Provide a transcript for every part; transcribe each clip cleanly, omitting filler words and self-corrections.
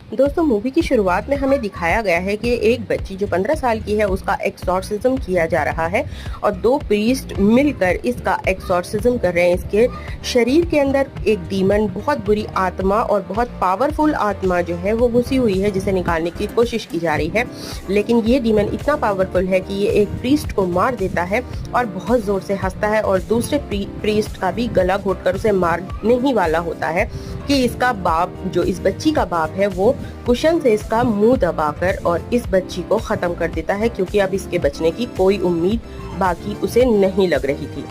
दोस्तों, मूवी की शुरुआत में हमें दिखाया गया है कि एक बच्ची जो 15 साल की है उसका एक्सॉर्सिज्म किया जा रहा है और दो प्रीस्ट मिलकर इसका एक्सॉर्सिज्म कर रहे हैं। इसके शरीर के अंदर एक डीमन, बहुत बुरी आत्मा और बहुत पावरफुल आत्मा जो है वो घुसी हुई है, जिसे निकालने की कोशिश की जा रही है। लेकिन ये डीमन इतना पावरफुल है कि ये एक प्रीस्ट को मार देता है और बहुत जोर से हंसता है और दूसरे प्रीस्ट का भी गला घोटकर उसे मारने ही वाला होता है कि इसका बाप, जो इस बच्ची का बाप है, वो कुशन से इसका मुंह दबाकर और इस बच्ची को खत्म कर देता है, क्योंकि अब इसके बचने की कोई उम्मीद बाकी उसे नहीं लग रही थी।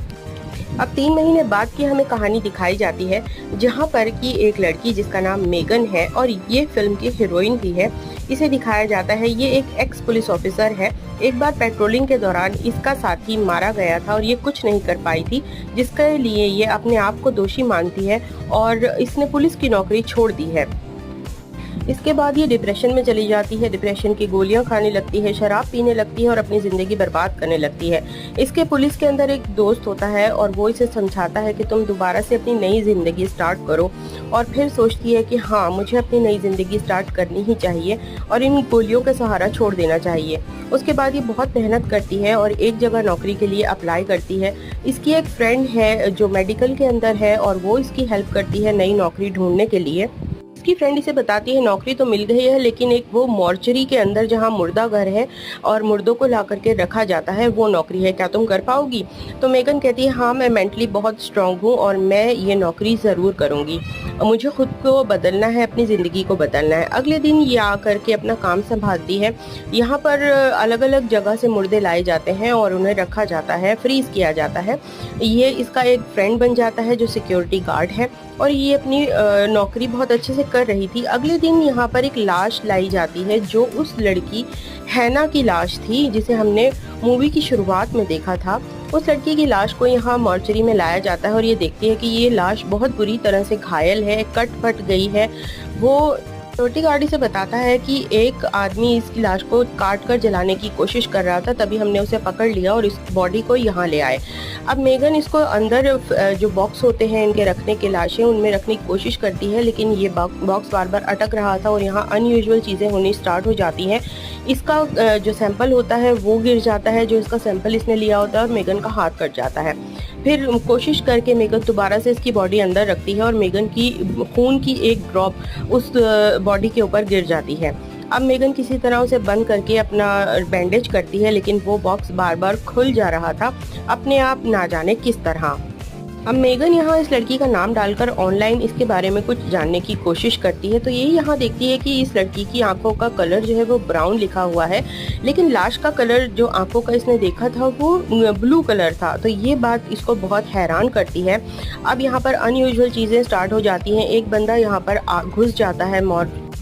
अब 3 महीने बाद की हमें कहानी दिखाई जाती है, जहां पर कि एक लड़की जिसका नाम मेगन है और ये फिल्म की हीरोइन भी है, इसे दिखाया जाता है। ये एक एक्स पुलिस ऑफिसर है। एक बार पेट्रोलिंग के दौरान इसका साथी मारा गया था और ये कुछ नहीं कर पाई थी, जिसके लिए ये अपने आप को दोषी मानती है और इसने पुलिस की नौकरी छोड़ दी है। इसके बाद ये डिप्रेशन में चली जाती है, डिप्रेशन की गोलियां खाने लगती है, शराब पीने लगती है और अपनी ज़िंदगी बर्बाद करने लगती है। इसके पुलिस के अंदर एक दोस्त होता है और वो इसे समझाता है कि तुम दोबारा से अपनी नई ज़िंदगी स्टार्ट करो, और फिर सोचती है कि हाँ, मुझे अपनी नई ज़िंदगी स्टार्ट करनी ही चाहिए और इन गोलियों का सहारा छोड़ देना चाहिए। उसके बाद ये बहुत मेहनत करती है और एक जगह नौकरी के लिए अप्लाई करती है। इसकी एक फ्रेंड है जो मेडिकल के अंदर है और वो इसकी हेल्प करती है नई नौकरी ढूंढने के लिए। इसकी फ्रेंड इसे बताती है नौकरी तो मिल गई है, लेकिन एक वो मॉर्चरी के अंदर जहाँ मुर्दा घर है और मुर्दों को ला करके रखा जाता है, वो नौकरी है, क्या तुम कर पाओगी? तो मेगन कहती है हाँ, मैं मेंटली बहुत स्ट्रांग हूँ और मैं ये नौकरी ज़रूर करूँगी। मुझे खुद को बदलना है, अपनी ज़िंदगी को बदलना है। अगले दिन ये आकर के अपना काम संभालती है। यहाँ पर अलग अलग जगह से मुर्दे लाए जाते हैं और उन्हें रखा जाता है, फ्रीज किया जाता है। ये इसका एक फ्रेंड बन जाता है जो सिक्योरिटी गार्ड है और ये अपनी नौकरी बहुत अच्छे से कर रही थी। अगले दिन यहाँ पर एक लाश लाई जाती है जो उस लड़की हैना की लाश थी, जिसे हमने मूवी की शुरुआत में देखा था। उस लड़की की लाश को यहाँ मॉर्चरी में लाया जाता है और ये देखती है कि ये लाश बहुत बुरी तरह से घायल है, कट फट गई है। वो सिक्योरिटी गार्ड से बताता है कि एक आदमी इसकी लाश को काट कर जलाने की कोशिश कर रहा था, तभी हमने उसे पकड़ लिया और इस बॉडी को यहाँ ले आए। अब मेगन इसको अंदर जो बॉक्स होते हैं इनके रखने के लाशें, उनमें रखने की कोशिश करती है, लेकिन ये बॉक्स बार बार अटक रहा था और यहाँ अनयूजुअल चीज़ें होनी स्टार्ट हो जाती हैं। इसका जो सैंपल होता है वो गिर जाता है, जो इसका सैंपल इसने लिया होता है, और मेगन का हाथ कट जाता है। फिर कोशिश करके मेगन दोबारा से इसकी बॉडी अंदर रखती है और मेगन की खून की एक ड्रॉप उस बॉडी के ऊपर गिर जाती है। अब मेगन किसी तरह उसे बंद करके अपना बैंडेज करती है, लेकिन वो बॉक्स बार बार खुल जा रहा था, अपने आप ना जाने किस तरह। अब मेगन यहाँ इस लड़की का नाम डालकर ऑनलाइन इसके बारे में कुछ जानने की कोशिश करती है, तो यही यहाँ देखती है कि इस लड़की की आंखों का कलर जो है वो ब्राउन लिखा हुआ है, लेकिन लाश का कलर जो आंखों का इसने देखा था वो ब्लू कलर था। तो ये बात इसको बहुत हैरान करती है। अब यहाँ पर अनयूजुअल चीज़ें स्टार्ट हो जाती हैं। एक बंदा यहाँ पर घुस जाता है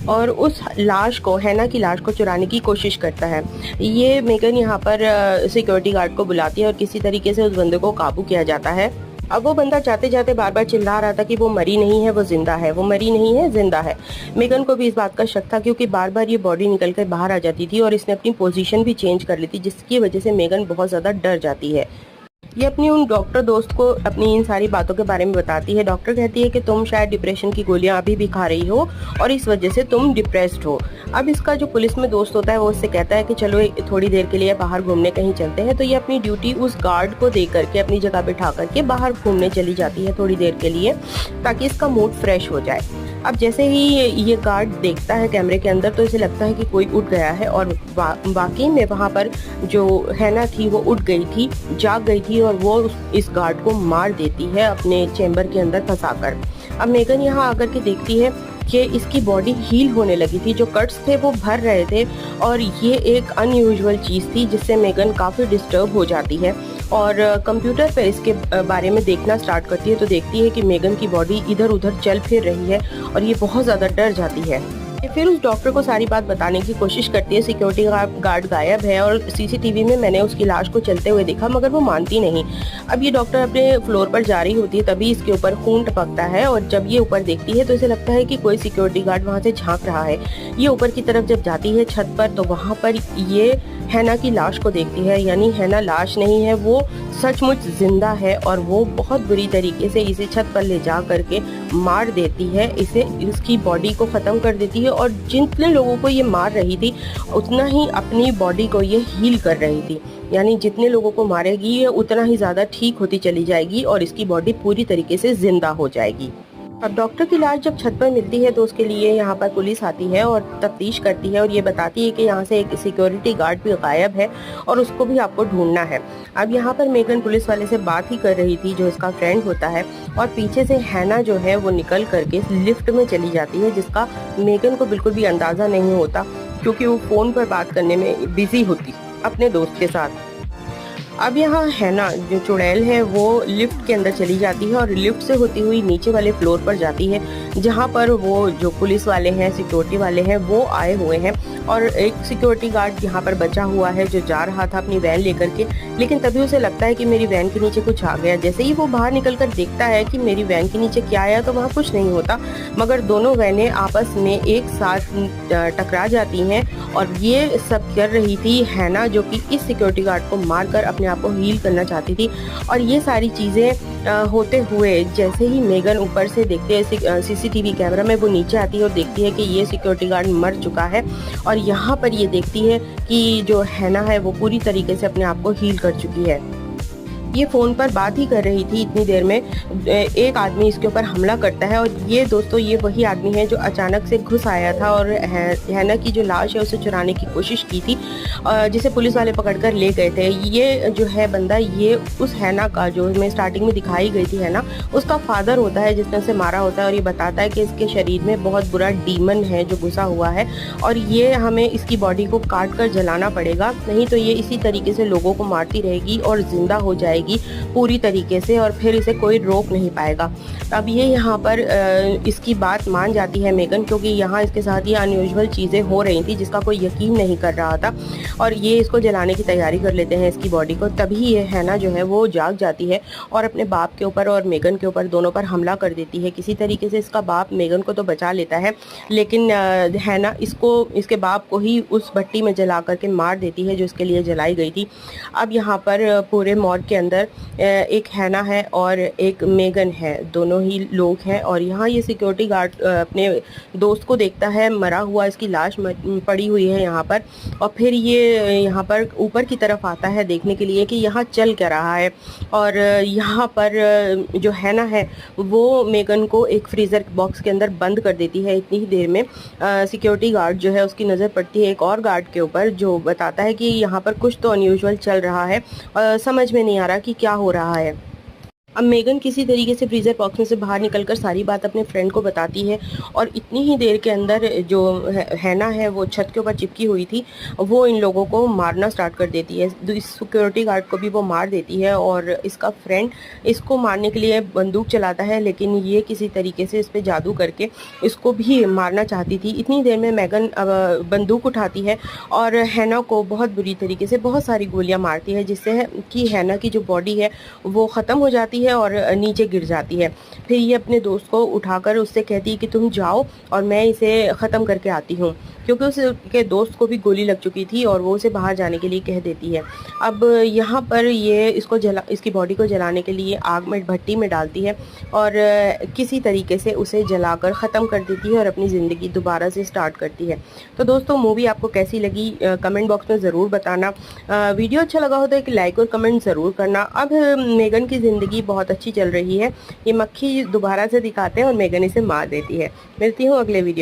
और उस लाश को, हैना की लाश को चुराने की कोशिश करता है। ये मेगन यहाँ पर सिक्योरिटी गार्ड को बुलाती है और किसी तरीके से उस बंदे को काबू किया जाता है। अब वो बंदा जाते जाते बार बार चिल्ला रहा था कि वो मरी नहीं है, वो जिंदा है, वो मरी नहीं है, जिंदा है। मेगन को भी इस बात का शक था, क्योंकि बार बार ये बॉडी निकल कर बाहर आ जाती थी और इसने अपनी पोजीशन भी चेंज कर ली थी, जिसकी वजह से मेगन बहुत ज़्यादा डर जाती है। ये अपनी उन डॉक्टर दोस्त को अपनी इन सारी बातों के बारे में बताती है। डॉक्टर कहती है कि तुम शायद डिप्रेशन की गोलियां अभी भी खा रही हो और इस वजह से तुम डिप्रेस्ड हो। अब इसका जो पुलिस में दोस्त होता है वो उससे कहता है कि चलो थोड़ी देर के लिए बाहर घूमने कहीं चलते हैं। तो ये अपनी ड्यूटी उस गार्ड को दे करके अपनी जगह बिठा करके बाहर घूमने चली जाती है थोड़ी देर के लिए, ताकि इसका मूड फ्रेश हो जाए। अब जैसे ही ये गार्ड देखता है कैमरे के अंदर, तो इसे लगता है कि कोई उठ गया है और वाकई में वहाँ पर जो हैना थी वो उठ गई थी, जाग गई थी और वो इस गार्ड को मार देती है अपने चेम्बर के अंदर फंसाकर। अब मेगन यहाँ आकर के देखती है कि इसकी बॉडी हील होने लगी थी, जो कट्स थे वो भर रहे थे, और ये एक अनयूजुअल चीज़ थी जिससे मेगन काफ़ी डिस्टर्ब हो जाती है और कंप्यूटर पर इसके बारे में देखना स्टार्ट करती है। तो देखती है कि मेगन की बॉडी इधर उधर चल फिर रही है और ये बहुत ज़्यादा डर जाती है। फिर उस डॉक्टर को सारी बात बताने की कोशिश करती है। सिक्योरिटी गार्ड गायब है और सीसीटीवी में मैंने उसकी लाश को चलते हुए देखा, मगर वो मानती नहीं। अब ये डॉक्टर अपने फ्लोर पर जा रही होती है, तभी इसके ऊपर खून टपकता है और जब ये ऊपर देखती है तो इसे लगता है कि कोई सिक्योरिटी गार्ड वहाँ से झांक रहा है। ये ऊपर की तरफ जब जाती है छत पर, तो वहाँ पर ये हैना की लाश को देखती है। यानी हैना लाश नहीं है, वो सचमुच जिंदा है और वो बहुत बुरी तरीके से इसे छत पर ले जा करके मार देती है, इसे इसकी बॉडी को ख़त्म कर देती है और जितने लोगों को ये मार रही थी उतना ही अपनी बॉडी को ये हील कर रही थी। यानी जितने लोगों को मारेगी ये उतना ही ज़्यादा ठीक होती चली जाएगी और इसकी बॉडी पूरी तरीके से जिंदा हो जाएगी। अब डॉक्टर की लाश जब छत पर मिलती है तो उसके लिए यहाँ पर पुलिस आती है और तफ्तीश करती है और ये बताती है कि यहाँ से एक सिक्योरिटी गार्ड भी गायब है और उसको भी आपको ढूंढना है। अब यहाँ पर मेगन पुलिस वाले से बात ही कर रही थी जो इसका फ्रेंड होता है, और पीछे से हैना जो है वो निकल करके लिफ्ट में चली जाती है, जिसका मेगन को बिल्कुल भी अंदाजा नहीं होता क्योंकि वो फोन पर बात करने में बिजी होती अपने दोस्त के साथ। अब यहाँ हैना जो चुड़ैल है वो लिफ्ट के अंदर चली जाती है और लिफ्ट से होती हुई नीचे वाले फ्लोर पर जाती है, जहाँ पर वो जो पुलिस वाले हैं, सिक्योरिटी वाले हैं, वो आए हुए हैं और एक सिक्योरिटी गार्ड यहाँ पर बचा हुआ है जो जा रहा था अपनी वैन लेकर के। लेकिन तभी उसे लगता है कि मेरी वैन के नीचे कुछ आ गया। जैसे ही वो बाहर निकल कर देखता है कि मेरी वैन के नीचे क्या आया तो वहाँ कुछ नहीं होता, मगर दोनों वैनें आपस में एक साथ टकरा जाती हैं। और ये सब कर रही थी हैना, जो कि इस सिक्योरिटी गार्ड को मारकर अपने आप को हील करना चाहती थी। और ये सारी चीज़ें होते हुए जैसे ही मेगन ऊपर से देखते हैं सीसीटीवी कैमरा में, वो नीचे आती है और देखती है कि ये सिक्योरिटी गार्ड मर चुका है। और यहाँ पर ये देखती है कि जो हैना है वो पूरी तरीके से अपने आप को हील कर चुकी है। ये फ़ोन पर बात ही कर रही थी, इतनी देर में एक आदमी इसके ऊपर हमला करता है। और ये दोस्तों ये वही आदमी है जो अचानक से घुस आया था और हैना की जो लाश है उसे चुराने की कोशिश की थी, जिसे पुलिस वाले पकड़कर ले गए थे। ये जो है बंदा, ये उस हैना का, जो मैं स्टार्टिंग में दिखाई गई थी हैना, उसका फादर होता है जिसने उसे मारा होता है। और ये बताता है कि इसके शरीर में बहुत बुरा डीमन है जो घुसा हुआ है और ये हमें इसकी बॉडी को काट कर जलाना पड़ेगा, नहीं तो ये इसी तरीके से लोगों को मारती रहेगी और जिंदा हो जाएगी पूरी तरीके से और फिर इसे कोई रोक नहीं पाएगा। अब ये यहाँ पर इसकी बात मान जाती है मेगन, क्योंकि यहाँ इसके साथ ये अनयूजुअल चीज़ें हो रही थी जिसका कोई यकीन नहीं कर रहा था। और ये इसको जलाने की तैयारी कर लेते हैं इसकी बॉडी को। तभी ये हैना जो है वो जाग जाती है और अपने बाप के ऊपर और मेगन के ऊपर दोनों पर हमला कर देती है। किसी तरीके से इसका बाप मेगन को तो बचा लेता है, लेकिन हैना इसके बाप को ही उस भट्टी में जला करके मार देती है जो इसके लिए जलाई गई थी। अब यहाँ पर पूरे मॉर्ग के अंदर एक हैना है और एक मेगन है, दोनों ही लोग हैं। और यहाँ ये सिक्योरिटी गार्ड अपने दोस्त को देखता है मरा हुआ, इसकी लाश पड़ी हुई है यहाँ पर। और फिर ये यहाँ पर ऊपर की तरफ आता है देखने के लिए कि यहाँ चल क्या रहा है। और यहाँ पर जो हैना है वो मेगन को एक फ्रीज़र बॉक्स के अंदर बंद कर देती है। इतनी ही देर में सिक्योरिटी गार्ड जो है उसकी नज़र पड़ती है एक और गार्ड के ऊपर, जो बताता है कि यहाँ पर कुछ तो अनयूजुअल चल रहा है, समझ में नहीं आ रहा कि क्या हो रहा है। अब मेगन किसी तरीके से फ्रीज़र बॉक्स में से बाहर निकलकर सारी बात अपने फ्रेंड को बताती है और इतनी ही देर के अंदर जो हैना है वो छत के ऊपर चिपकी हुई थी, वो इन लोगों को मारना स्टार्ट कर देती है। इस सिक्योरिटी गार्ड को भी वो मार देती है और इसका फ्रेंड इसको मारने के लिए बंदूक चलाता है, लेकिन ये किसी तरीके से इस पर जादू करके इसको भी मारना चाहती थी। इतनी देर में मेगन बंदूक उठाती है और हैना को बहुत बुरी तरीके से बहुत सारी गोलियाँ मारती है, जिससे कि हैना की जो बॉडी है वो ख़त्म हो जाती है और नीचे गिर जाती है। फिर ये अपने दोस्त को उठाकर उससे कहती है कि तुम जाओ और मैं इसे ख़त्म करके आती हूँ, क्योंकि उसके दोस्त को भी गोली लग चुकी थी और वो उसे बाहर जाने के लिए कह देती है। अब यहाँ पर ये इसकी बॉडी को जलाने के लिए आग में भट्टी में डालती है और किसी तरीके से उसे जलाकर ख़त्म कर देती है और अपनी ज़िंदगी दोबारा से स्टार्ट करती है। तो दोस्तों मूवी आपको कैसी लगी कमेंट बॉक्स में ज़रूर बताना। वीडियो अच्छा लगा हो तो एक लाइक और कमेंट ज़रूर करना। अब मेगन की ज़िंदगी बहुत अच्छी चल रही है। ये मक्खी दोबारा से दिखाते हैं और मेगन इसे मार देती है। मिलती हूँ अगले वीडियो।